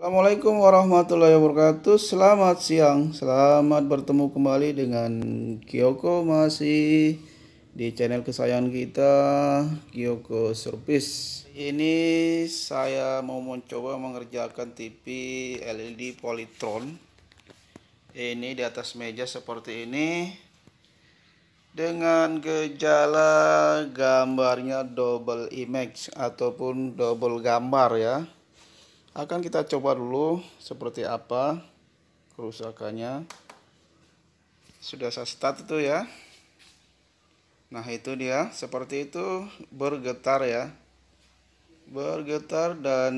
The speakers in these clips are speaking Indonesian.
Assalamualaikum warahmatullahi wabarakatuh. Selamat siang. Selamat bertemu kembali dengan Kyoko, masih di channel kesayangan kita, Kyoko Service. Ini saya mau mencoba mengerjakan TV LED Polytron. Ini di atas meja seperti ini, dengan gejala gambarnya double image ataupun double gambar ya. Akan kita coba dulu seperti apa kerusakannya. Sudah saya start itu ya. Nah itu dia, seperti itu, bergetar ya, bergetar. Dan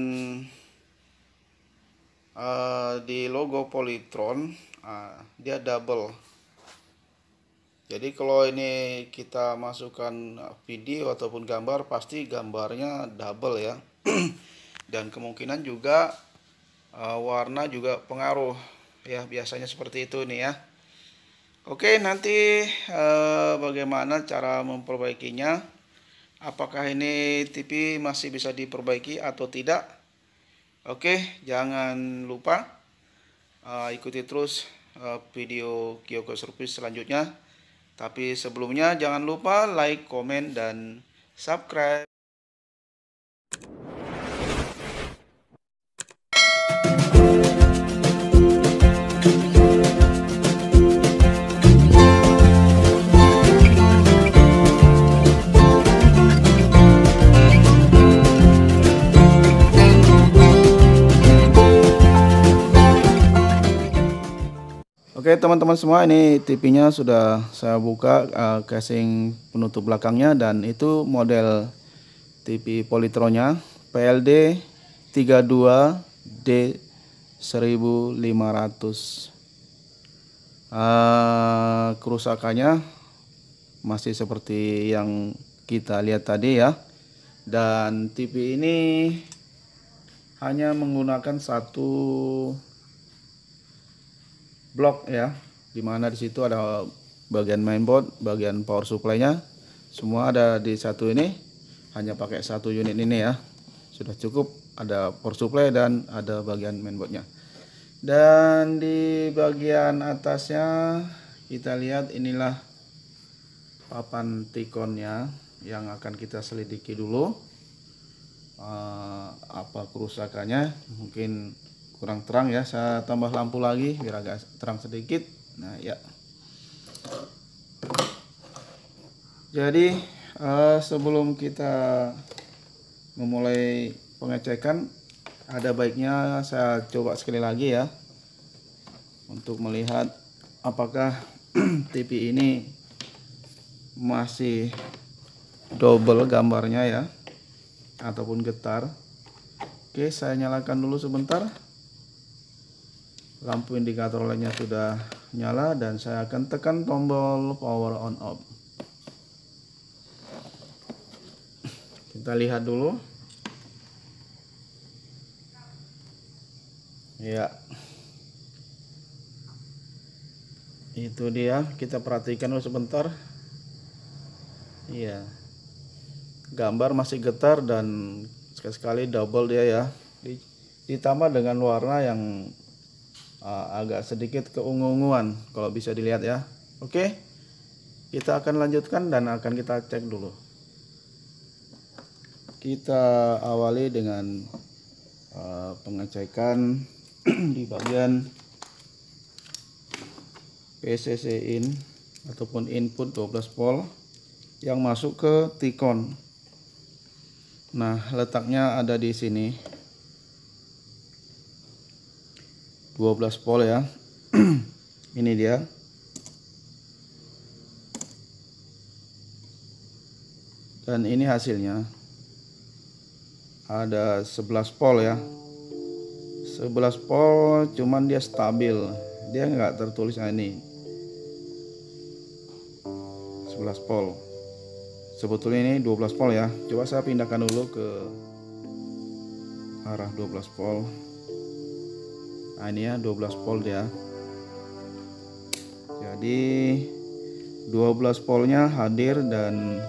di logo Polytron dia double. Jadi kalau ini kita masukkan video ataupun gambar, pasti gambarnya double ya. Dan kemungkinan juga warna juga pengaruh ya, biasanya seperti itu nih ya. Oke, nanti bagaimana cara memperbaikinya, apakah ini TV masih bisa diperbaiki atau tidak. Oke, jangan lupa ikuti terus video Kyoko Service selanjutnya. Tapi sebelumnya jangan lupa like, komen, dan subscribe. Oke teman-teman semua, ini TV-nya sudah saya buka casing penutup belakangnya, dan itu model TV Polytronnya PLD 32D 1500. Kerusakannya masih seperti yang kita lihat tadi ya. Dan TV ini hanya menggunakan satu blok ya, dimana di situ ada bagian mainboard, bagian power supply-nya, semua ada di satu ini. Hanya pakai satu unit ini ya, sudah cukup. Ada power supply dan ada bagian mainboardnya. Dan di bagian atasnya kita lihat, inilah papan T-Con-nya yang akan kita selidiki dulu. Apa kerusakannya, mungkin kurang terang ya, saya tambah lampu lagi biar agak terang sedikit. Nah ya, jadi sebelum kita memulai pengecekan, ada baiknya saya coba sekali lagi ya, untuk melihat apakah TV ini masih double gambarnya ya, ataupun getar. Oke, saya nyalakan dulu sebentar. Lampu indikator lainnya sudah nyala, dan saya akan tekan tombol power on off. Kita lihat dulu ya, itu dia. Kita perhatikan dulu sebentar. Iya, gambar masih getar dan sekali-sekali double dia ya, ditambah dengan warna yang agak sedikit keungu-unguan kalau bisa dilihat ya. Oke, kita akan lanjutkan dan akan kita cek dulu. Kita awali dengan pengecekan di bagian PCC in ataupun input 12 volt yang masuk ke T-Con. Nah, letaknya ada di sini, 12 volt ya. Ini dia. Dan ini hasilnya ada 11 volt ya. 11 volt, cuman dia stabil, dia nggak tertulis. Nah ini 11 volt, sebetulnya ini 12 volt ya. Coba saya pindahkan dulu ke arah 12 volt. Nah ini ya, 12 volt ya. Jadi 12 voltnya hadir, dan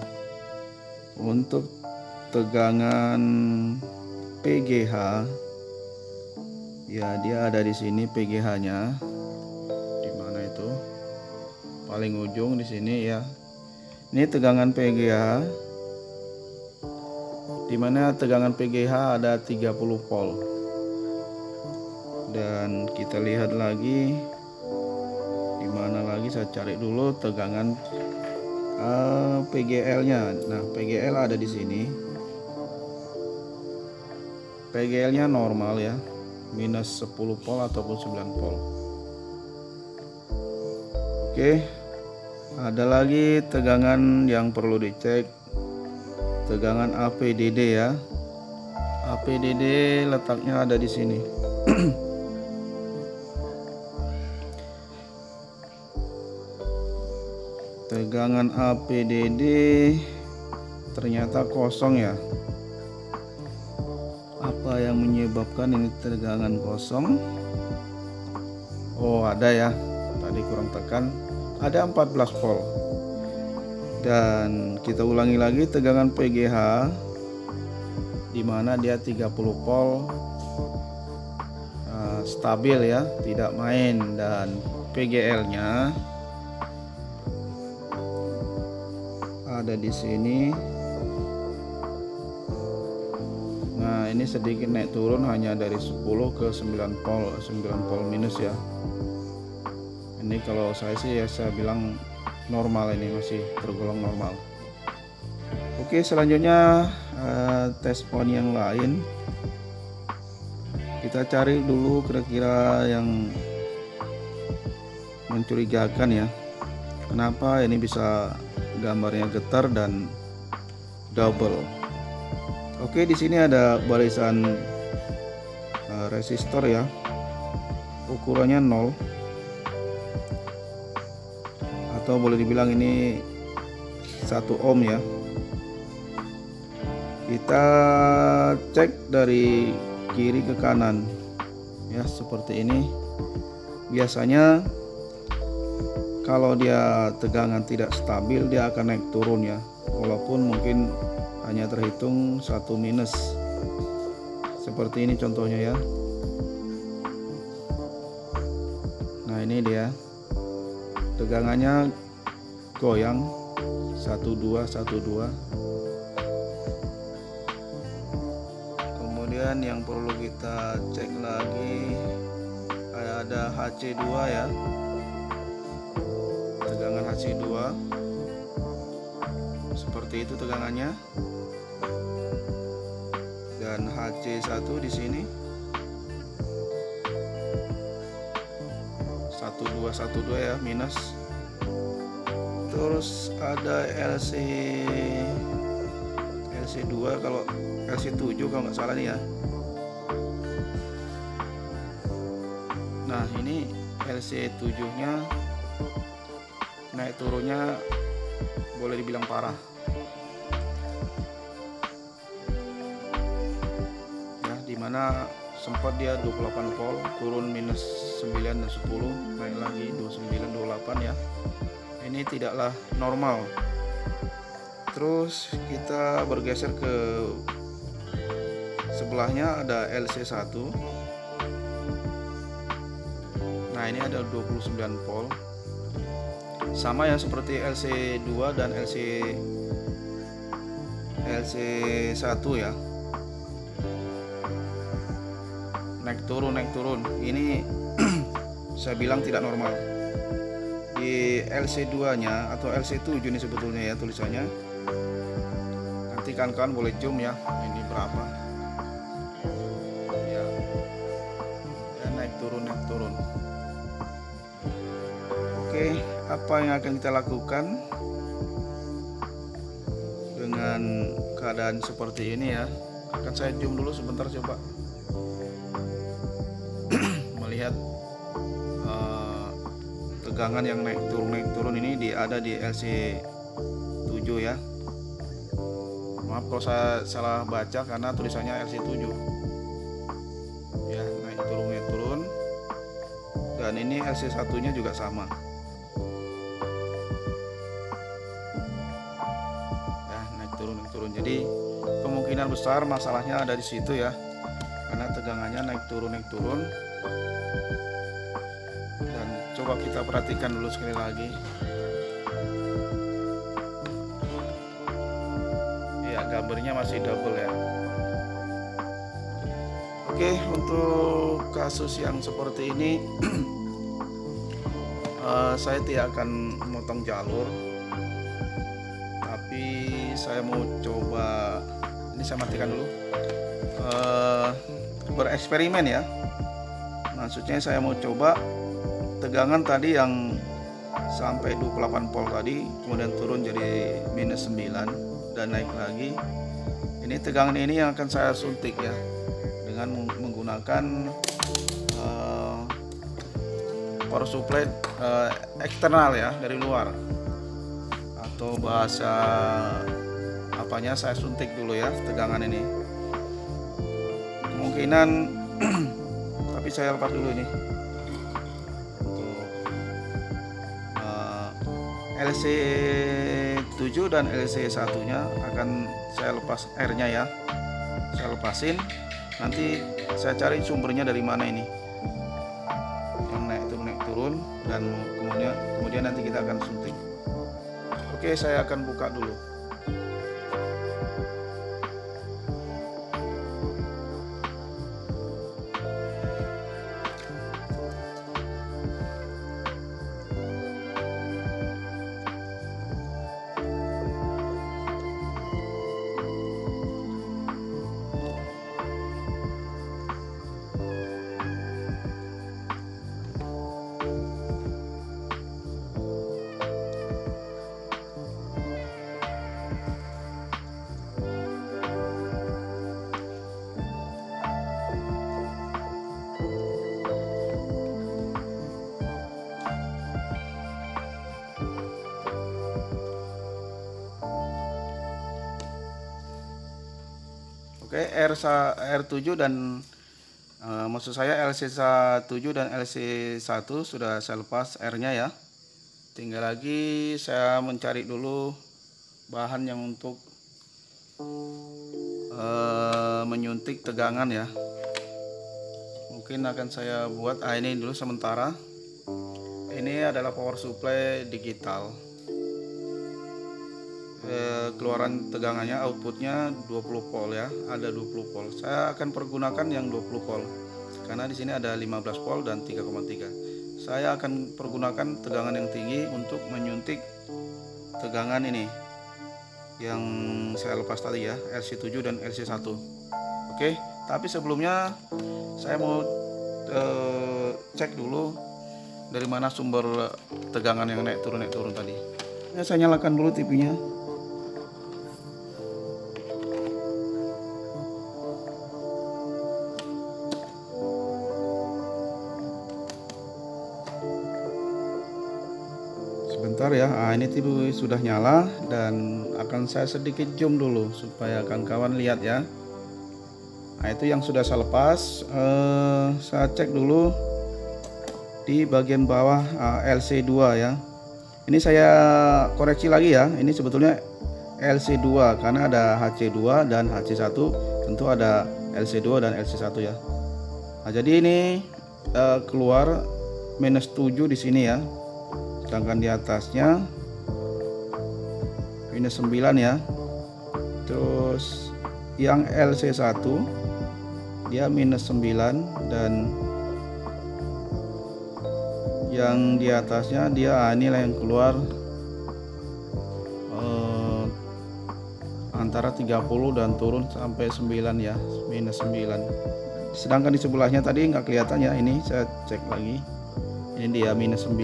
untuk tegangan PGH Ya, dia ada di sini PGH-nya. Di mana itu? Paling ujung di sini ya. Ini tegangan PGH. Di mana tegangan PGH ada 30 volt. Dan kita lihat lagi di mana lagi, saya cari dulu tegangan PGL-nya. Nah, PGL ada di sini. PGL-nya normal ya, minus 10 volt ataupun 9 volt. Oke, ada lagi tegangan yang perlu dicek, tegangan APDD ya. APDD letaknya ada di sini. Tegangan APDD ternyata kosong ya. Apa yang menyebabkan ini tegangan kosong? Oh, ada ya, tadi kurang tekan, ada 14 volt. Dan kita ulangi lagi tegangan PGH, di mana dia 30 volt, stabil ya, tidak main. Dan PGL-nya ada di sini. Nah, ini sedikit naik turun, hanya dari 10 ke 9 volt, 9 volt minus ya. Ini kalau saya sih ya, saya bilang normal, ini masih tergolong normal. Oke, selanjutnya tes point yang lain. Kita cari dulu kira-kira yang mencurigakan ya. Kenapa ini bisa gambarnya getar dan double? Oke, di sini ada barisan resistor ya, ukurannya 0, atau boleh dibilang ini 1 ohm ya. Kita cek dari kiri ke kanan ya, seperti ini. Biasanya kalau dia tegangan tidak stabil, dia akan naik turun ya, walaupun mungkin hanya terhitung 1 minus. Seperti ini contohnya ya. Nah, ini dia tegangannya goyang 12 12. Kemudian yang perlu kita cek lagi, ada HC2 ya, tegangan HC2 seperti itu tegangannya. Dan HC1 di sini 1212 ya, minus. Terus ada LC2, kalau LC7 kalau nggak salah nih ya. Nah, ini LC7 nya naik turunnya boleh dibilang parah ya, dimana sempat dia 28 volt, turun minus 9 dan 10, naik lagi 29 28 ya. Ini tidaklah normal. Terus kita bergeser ke sebelahnya, ada LC1. Nah, ini ada 29 volt, sama ya seperti LC2 dan LC1 ya. Naik turun. Ini saya bilang tidak normal. Di LC2 nya atau LC7 ini sebetulnya ya tulisannya. Nanti kawan-kawan boleh zoom ya, ini berapa ya, naik turun. Oke, apa yang akan kita lakukan dengan keadaan seperti ini ya? Akan saya zoom dulu sebentar, coba melihat tegangan yang naik turun ini ada di LC7 ya. Maaf kalau saya salah baca karena tulisannya LC7 ya, naik turun. Dan ini LC1 nya juga sama ya, naik turun. Jadi kemungkinan besar masalahnya ada di situ ya, karena tegangannya naik turun. Dan coba kita perhatikan dulu sekali lagi. Ya, gambarnya masih double ya. Oke, untuk kasus yang seperti ini saya tidak akan memotong jalur, tapi saya mau coba, ini saya matikan dulu, bereksperimen ya. Maksudnya saya mau coba tegangan tadi yang sampai 28 volt tadi, kemudian turun jadi minus 9 dan naik lagi. Ini tegangan ini yang akan saya suntik ya, dengan menggunakan power supply eksternal ya, dari luar, atau bahasa apanya, saya suntik dulu ya tegangan ini. Kemungkinan tapi saya lepas dulu ini untuk LC7 dan LC1 nya akan saya lepas R-nya ya, saya lepasin. Nanti saya cari sumbernya dari mana ini, yang naik turun, dan kemudian nanti kita akan suntik. Oke, saya akan buka dulu. Oke, R7 dan maksud saya LC7 dan LC1 sudah saya lepas R-nya ya. Tinggal lagi saya mencari dulu bahan yang untuk menyuntik tegangan ya. Mungkin akan saya buat ini dulu sementara. Ini adalah power supply digital. Keluaran tegangannya, outputnya 20 volt ya, ada 20 volt. Saya akan pergunakan yang 20 volt karena di sini ada 15 volt dan 3,3. Saya akan pergunakan tegangan yang tinggi untuk menyuntik tegangan ini yang saya lepas tadi ya, LC7 dan LC1. Oke, tapi sebelumnya saya mau cek dulu dari mana sumber tegangan yang naik turun tadi. Ya, saya nyalakan dulu TV-nya. Sebentar ya. Ini TV sudah nyala dan akan saya sedikit zoom dulu supaya kawan-kawan lihat ya. Itu yang sudah saya lepas. Saya cek dulu di bagian bawah LC2 ya. Ini saya koreksi lagi ya. Ini sebetulnya LC2 karena ada HC2 dan HC1. Tentu ada LC2 dan LC1 ya. Nah, jadi ini keluar minus 7 di sini ya. Sedangkan di atasnya minus 9 ya. Terus yang LC1 dia minus 9 dan yang di atasnya dia inilah yang keluar antara 30 dan turun sampai 9 ya, minus 9. Sedangkan di sebelahnya tadi nggak kelihatan ya, ini saya cek lagi, ini dia minus 9,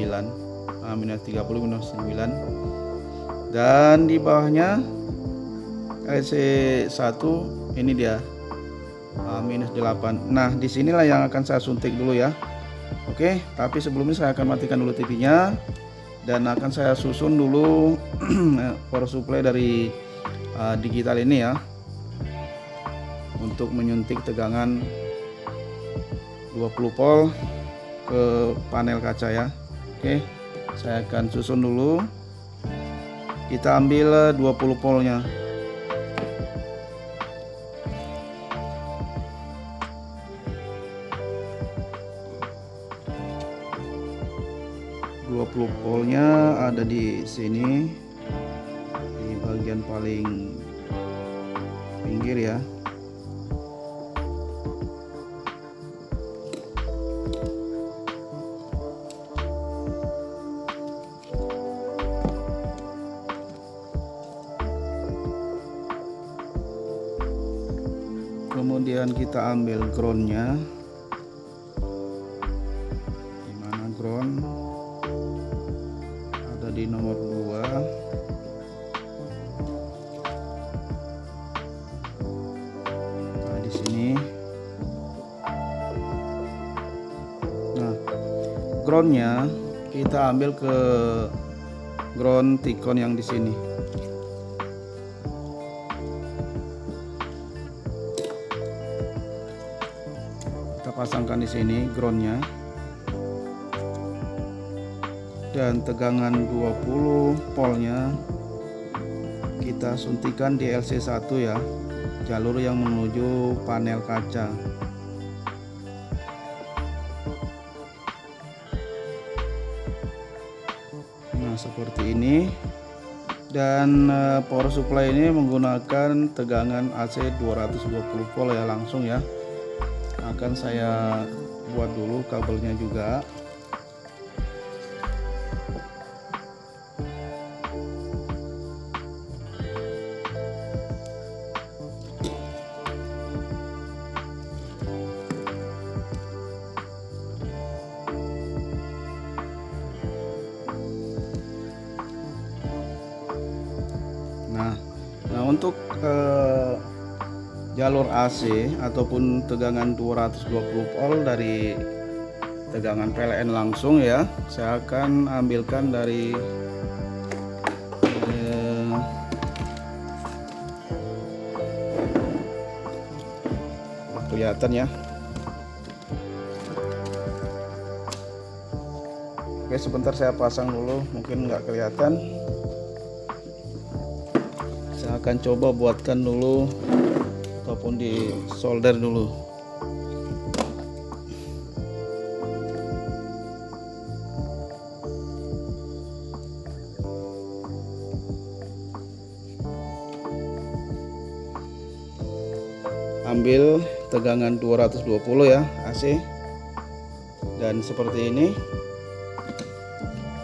minus 30 minus 9, dan di bawahnya LC1 ini dia minus 8. Nah, disinilah yang akan saya suntik dulu ya. Oke, tapi sebelumnya saya akan matikan dulu TV-nya dan akan saya susun dulu power supply dari digital ini ya, untuk menyuntik tegangan 20 volt ke panel kaca ya. Oke, saya akan susun dulu. Kita ambil 20 voltnya. 120 voltnya ada di sini, di bagian paling pinggir ya. Kemudian kita ambil groundnya. Dimana ground? Ada di nomor 2. Nah, di sini. Nah, groundnya kita ambil ke ground Tikon yang di sini. Pasangkan di sini groundnya, dan tegangan 20 voltnya kita suntikan di LC1 ya, jalur yang menuju panel kaca. Nah, seperti ini. Dan power supply ini menggunakan tegangan AC 220 volt ya, langsung ya. Akan saya buat dulu kabelnya juga. Nah untuk jalur AC ataupun tegangan 220 volt dari tegangan PLN langsung ya, saya akan ambilkan dari kelihatan ya. Oke, sebentar saya pasang dulu, mungkin nggak kelihatan. Saya akan coba buatkan dulu ataupun di solder dulu. Ambil tegangan 220 ya AC, dan seperti ini.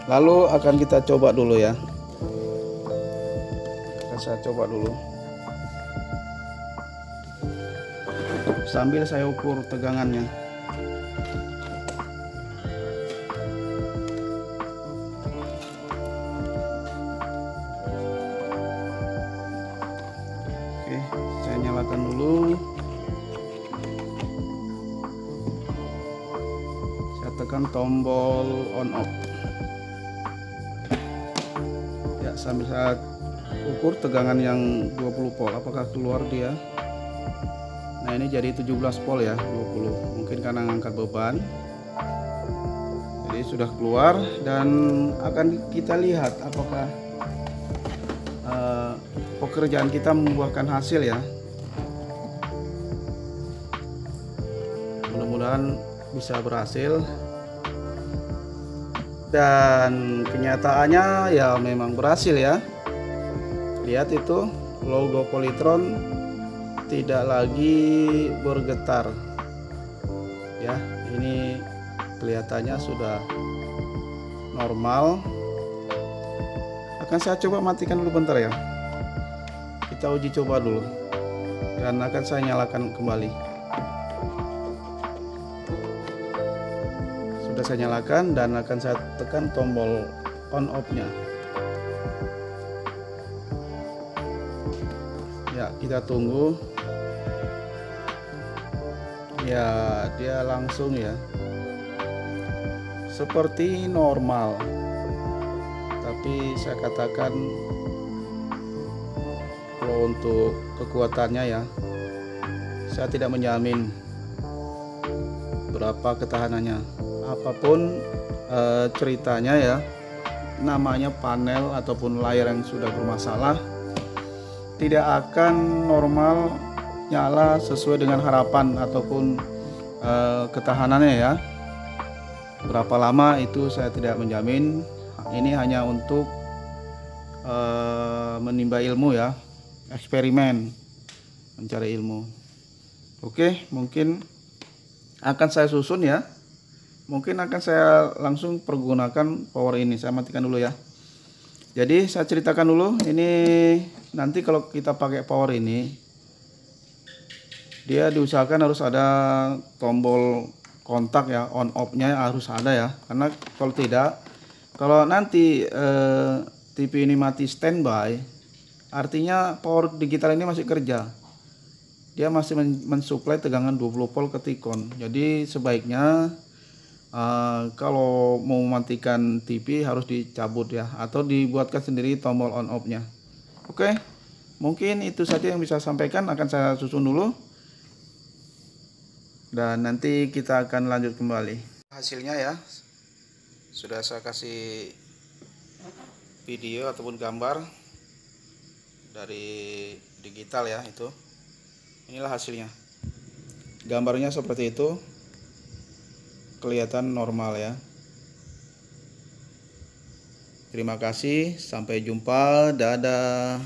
Lalu akan kita coba dulu ya. Saya coba dulu. Sambil saya ukur tegangannya. Oke, saya nyalakan dulu. Saya tekan tombol on off. Ya, sambil saya ukur tegangan yang 20 volt, apakah keluar dia. Nah, ini jadi 17 volt ya, 20. Mungkin karena ngangkat beban. Jadi sudah keluar, dan akan kita lihat apakah pekerjaan kita membuahkan hasil ya. Mudah-mudahan bisa berhasil. Dan kenyataannya ya memang berhasil ya. Lihat itu logo Polytron tidak lagi bergetar ya, ini kelihatannya sudah normal. Akan saya coba matikan dulu bentar ya, kita uji coba dulu, dan akan saya nyalakan kembali. Sudah saya nyalakan, dan akan saya tekan tombol on off nya. Ya, kita tunggu. Ya, dia langsung ya, seperti normal. Tapi saya katakan kalau untuk kekuatannya ya, saya tidak menjamin berapa ketahanannya. Apapun ceritanya ya, namanya panel ataupun layar yang sudah bermasalah tidak akan normal nyala sesuai dengan harapan ataupun ketahanannya ya. Berapa lama itu saya tidak menjamin. Ini hanya untuk menimba ilmu ya, eksperimen, mencari ilmu. Oke, mungkin akan saya susun ya. Mungkin akan saya langsung pergunakan power ini. Saya matikan dulu ya. Jadi saya ceritakan dulu, ini nanti kalau kita pakai power ini, dia diusahakan harus ada tombol kontak ya, on off-nya harus ada ya. Karena kalau tidak, kalau nanti TV ini mati standby, artinya power digital ini masih kerja. Dia masih mensuplai tegangan 20 volt ke T-Con. Jadi sebaiknya kalau mau mematikan TV harus dicabut ya, atau dibuatkan sendiri tombol on off-nya. Oke, mungkin itu saja yang bisa saya sampaikan. Akan saya susun dulu dan nanti kita akan lanjut kembali. Hasilnya ya, sudah saya kasih video ataupun gambar dari digital ya. Itu inilah hasilnya, gambarnya seperti itu, kelihatan normal ya. Terima kasih, sampai jumpa, dadah.